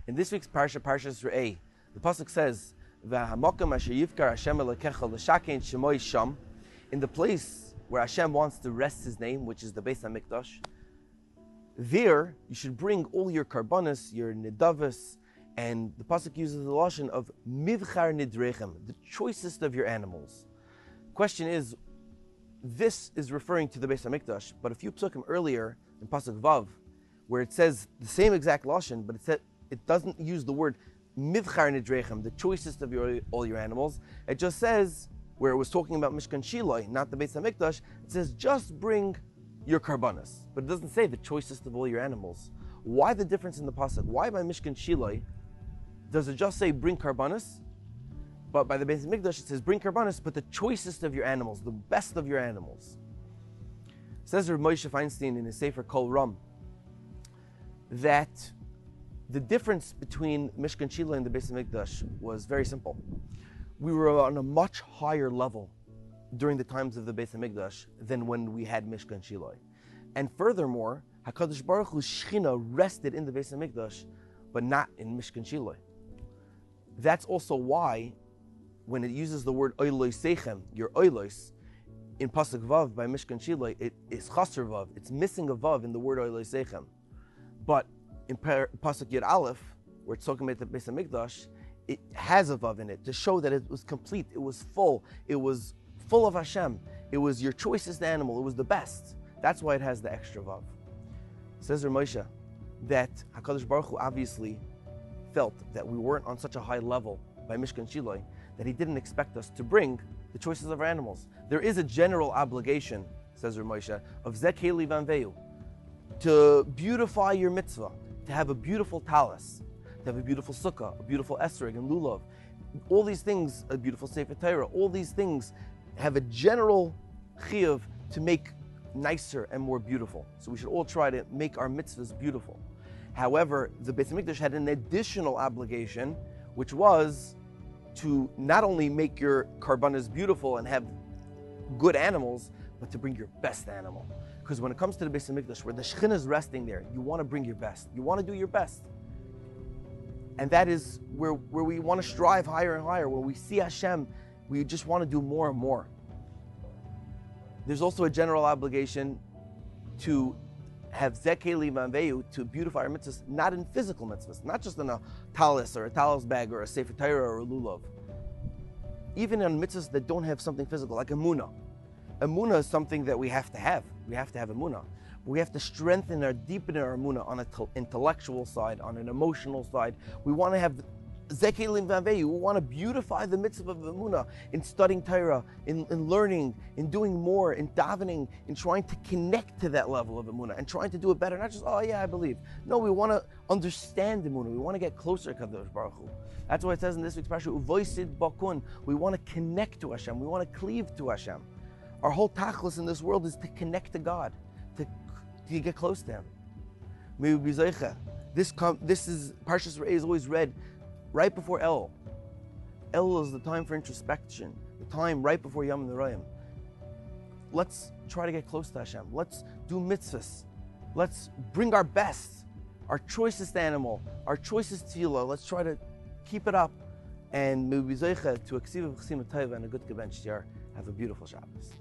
In this week's Parsha, Parshas Re'eh, the pasuk says, "V'hamakam asher yivkar Hashem Elokecha l'shakein shemoi sham," in the place where Hashem wants to rest His name, which is the Beis Hamikdash. There, you should bring all your karbanos, your nidavos, and the pasuk uses the lashon of mivchar nidrechem, the choicest of your animals. Question is, this is referring to the Beis Hamikdash, but a few psukim earlier in pasuk Vav, where it says the same exact lashon, but it doesn't use the word mivchar nidrechem, the choicest of all your animals. It just says, where it was talking about Mishkan Shiloi, not the Beis Hamikdash, it says just bring your karbanos, but it doesn't say the choicest of all your animals. Why the difference in the pasuk? Why by Mishkan Shiloi does it just say bring karbanos, but by the Beis Hamikdash it says bring karbanos, but the choicest of your animals, the best of your animals? Says Rav Moshe Feinstein in his Sefer Kol Ram that the difference between Mishkan Shiloi and the Beis Hamikdash was very simple. We were on a much higher level during the times of the Beis Hamikdash than when we had Mishkan Shiloi. And furthermore, HaKadosh Baruch Hu's Shechina rested in the Beis Hamikdash, but not in Mishkan Shiloi. That's also why, when it uses the word Oiloi Seichem, your Oilos, in Pasuk Vav by Mishkan Shiloi, it is Chaser Vav. It's missing a Vav in the word Oiloi Seichem. But in Pasuk Yud Aleph, where it's talking about the Beis Hamikdash, it has a Vav in it to show that it was complete, it was full of Hashem. It was your choicest animal, it was the best. That's why it has the extra Vav. Says Rav Moshe that HaKadosh Baruch Hu obviously felt that we weren't on such a high level by Mishkan Shiloi that He didn't expect us to bring the choices of our animals. There is a general obligation, says Rav Moshe, of Zekeli Vanveyu, to beautify your mitzvah, to have a beautiful talis, to have a beautiful sukkah, a beautiful esrog and lulav. All these things, a beautiful Sefer Torah, all these things have a general chiyuv to make nicer and more beautiful. So we should all try to make our mitzvahs beautiful. However, the Beis Hamikdash had an additional obligation, which was to not only make your karbanos beautiful and have good animals, but to bring your best animal. Because when it comes to the Beis Hamikdash, where the Shechina is resting there, you want to bring your best. You want to do your best. And that is where we want to strive higher and higher. When we see Hashem, we just want to do more and more. There's also a general obligation to have Zekeli Vanveyu, to beautify our mitzvahs, not in physical mitzvahs, not just in a talis or a talis bag or a Sefer Torah or a lulav. Even in mitzvahs that don't have something physical, like emunah. Emunah is something that we have to have. We have to have emunah. But we have to strengthen or deepen our emunah on an intellectual side, on an emotional side. We want to have Zekeli Vanveyu. We want to beautify the mitzvah of emunah in studying Torah, in learning, in doing more, in davening, in trying to connect to that level of emunah and trying to do it better. Not just, oh yeah, I believe. No, we want to understand emunah. We want to get closer to Kadosh Baruch Hu. That's why it says in this week's Parsha, Uvoisid Bakun. We want to connect to Hashem. We want to cleave to Hashem. Our whole tachlis in this world is to connect to God, to get close to Him. May we be zeicha. This is Parshas Re'eh is always read right before El. El is the time for introspection, the time right before Yom Noraim. Let's try to get close to Hashem. Let's do mitzvahs. Let's bring our best, our choicest animal, our choicest tefillah. Let's try to keep it up. And may we be zeicha to a ksiva v'chsima taiva and a good gebench year. Have a beautiful Shabbos.